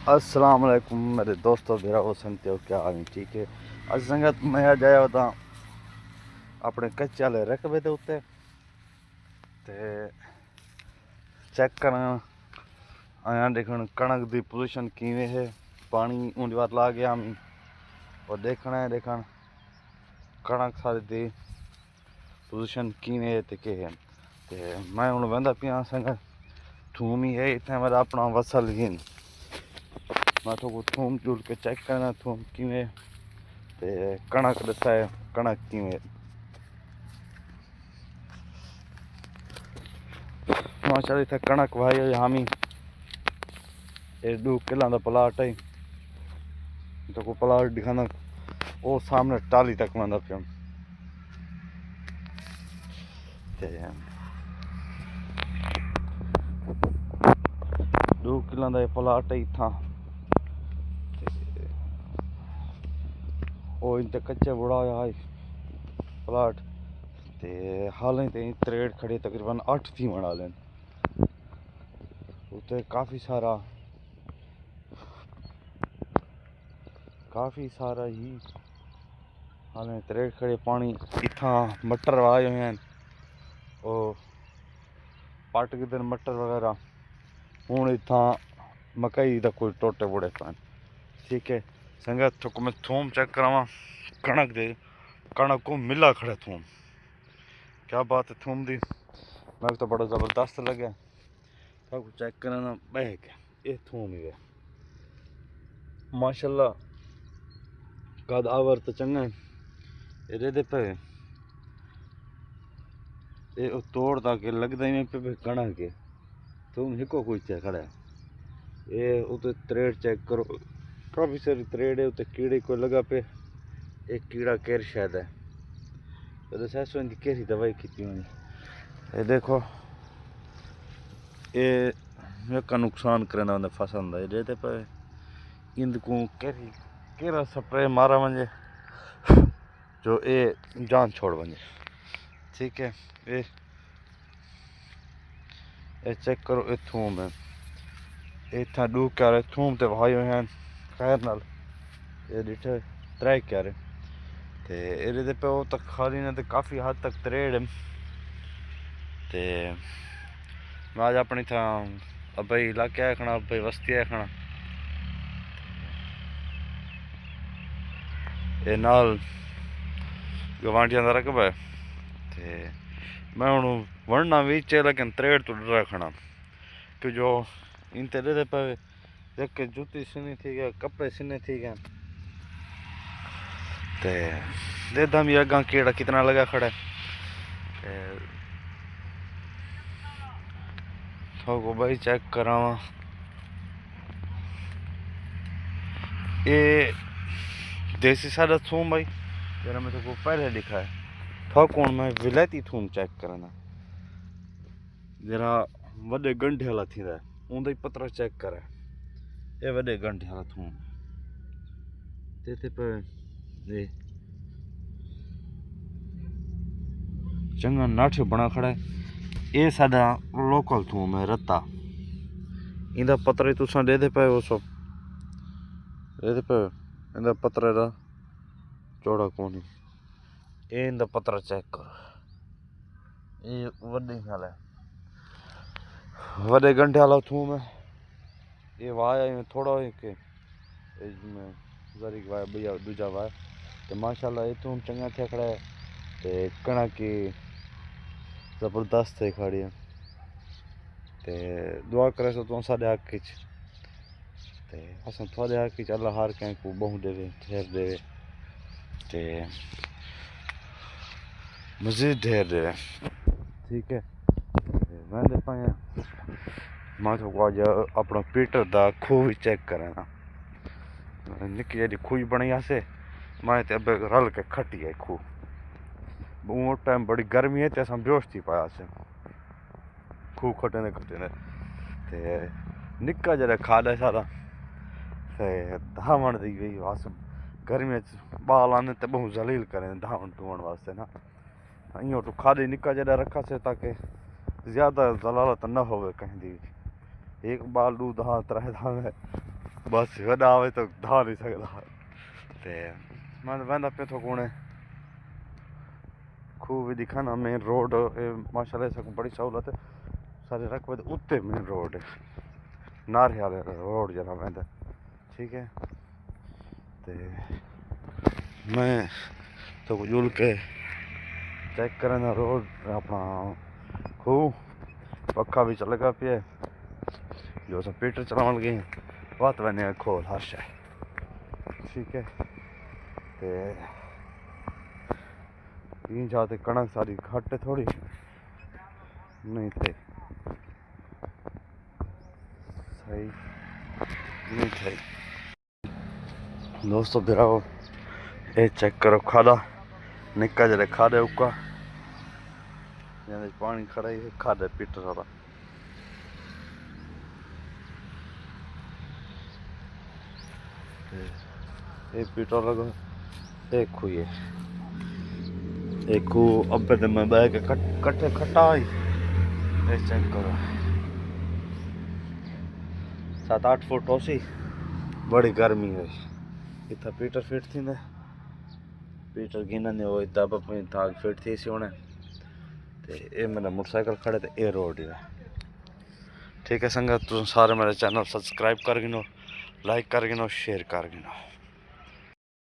अस्सलाम वालेकुम मेरे दोस्तों, मेरा वो सुनते हो क्या हाल ठीक है। अज संगत मैं आज आया होता अपने कच्चे वाले रकबे के उत्ते ते चेक करना आया देखण कणक की पोजीशन किवें है। पानी उन बात ला गया हम और देखना है कणक सारी दी पोजीशन किवें है ते के है। ते मैं हुण वंदा पिया संगत थूम ही है इतने मेरा अपना वसल ही मैं तो थूम चूल के चेक करना थूम किवें ते कणक दसाए कणक किवें माशाल्लाह। इतना कणक भाई हामी ये 2 किला का प्लाट है तो को प्लाट दिखाना वो सामने टाली तक वंदा पिया 2 किला का प्लाट है इतना वो इनते कच्चे बुढ़ा है प्लाट ते हालें ते त्रेड़ खड़े तकरीबन 8 थी बना लें उते काफ़ी सारा ही हालें त्रेड़ खड़े पानी इतना मटर आए हुए हैं और पट के दिन मटर वगैरह हूँ इतना मकई का कोई टोटे बुड़े पान ठीक है। संगत तो मैं थूम चेक करावा कणक को मिला खड़े थूम क्या बात है थूम दी मैं तो बड़ा ज़बरदस्त लगे तो चेक कराना बैग ये थूम ही है माशाल्लाह कदावर तो चंगा ये दे पे ये तोड़ ताकि लगता ही नहीं पे कणक के थूम हिको कोई चेक खड़ा है ये उते त्रेड़ चेक करो काफ़ी सारी त्रेड़ है उते कीड़े को लगा पे एक कीड़ा केर शायद है तो सैसो इनकी कैसी दवाई की होनी ये देखो ये का नुकसान करना उन्हें फसल का ये पे इनको केरा स्प्रे मारा वजे जो ये जान छोड़ वजे ठीक है। ये चेक करो ये थूम है इतना 2 क्यारे थूम ते भाई हैं खैर नाल ये डिठे 3 क्यारे ते ये पे वो तक खाली ने ते काफ़ी हद तक त्रेड़ है ते मैं आज अपनी था अबई इलाके आया खड़ा अबई वस्ती आया खड़ा ये नाल गवांडियां का रकबा है ते मैं हूँ वरना बीच लेकिन त्रेड़ तो डर रखना कि जो इन तेरे दे पे देख के जूती सीनी थी गया कपड़े सीने थी गए ते दे दम ये अगा कीड़ा कितना लगा खड़ा है तो भाई चेक करावा ये देसी सादा थूम भाई जरा मैं तो पहले लिखा है था कौन मैं विलायती थूम चेक करना जरा वडे गंढे वाला थी उनका ही पत्रा चेक करे ये वडे गंढे वाला थूम ते पे ये चंगा नाठ बना खड़ा है ये साडा लोकल थूम है रत्ता इंदा पत्रा तुसा दे दे पे वो सब दे पे इंदा पत्रा दा चौड़ा कोनी ये इंदा पत्रा चेक करो ये वडे वाला वडे गंढे वाला थूम है ये वाया थोड़ा हो के इसमें जरी वाया भैया दूजा वाया तो माशाल्लाह ये थूम चंगा थे खड़ा है ते कणक की जबरदस्त है खड़ी है ते दुआ करे सो तो साडे हक ते अस थोड़े हक अल्लाह हर कहीं को बहु देवे ठहर देवे ते मजीद ढेर देवे ठीक है। मैं दे पाया मैं तो आज अपना पीटर दा खूह चेक करना निकी जी खूह बनी आसे मैं ते अब रल के खटी है खूह वो टाइम बड़ी गर्मी है तो अस बेहोश थी पाया से खूह खटने ते निक्का जरा खाद है सारा ते धावण दी गई बस गर्मी बाल आने तो बहुत जलील करें धावण धुवण वास्ते ना इं तो खादे निक्का जरा रखा से ताकि ज़्यादा जलालत न हो कहीं दी एक बाल 2 दा 3 दा बस वॾा आवे तो धा नहीं सकदा ते मैं वेंदा पे थो कोने खूह भी दिखाना मेन रोड माशाल्लाह से बड़ी सहूलत है सारे रकबे उत्ते मेन रोड है नारे वाले रोड जरा वेंदा ठीक है ते मैं तो जुल के चेक करना रोड अपना खूह पक्का भी चलेगा पे जो सब पीटर चलावन गए बात बने खोल हर्ष है ठीक है ते तीन जाते कणक सारी घट थोड़ी नहीं थे सही नहीं थे दोस्तों बिराओ ये चेक करो खादा निक्का जरा खादे उका पानी खड़ा ही खादे पीटर सारा एक पीटर लगा एक खुए एक अब्बे ते मैं बैग कट्ठे खट्टा आई चेक करो 7-8 फुट होसी बड़ी गर्मी है इतना पीटर फिट थी पीटर गिना ने वो इतना अपनी था फिट थी सी होने ते ये मेरा मोटरसाइकिल खड़े ते ये रोड है ठीक है संगत तुम सारे मेरे चैनल सब्सक्राइब कर गिनो लाइक कर गिनो शेयर कर गिनो।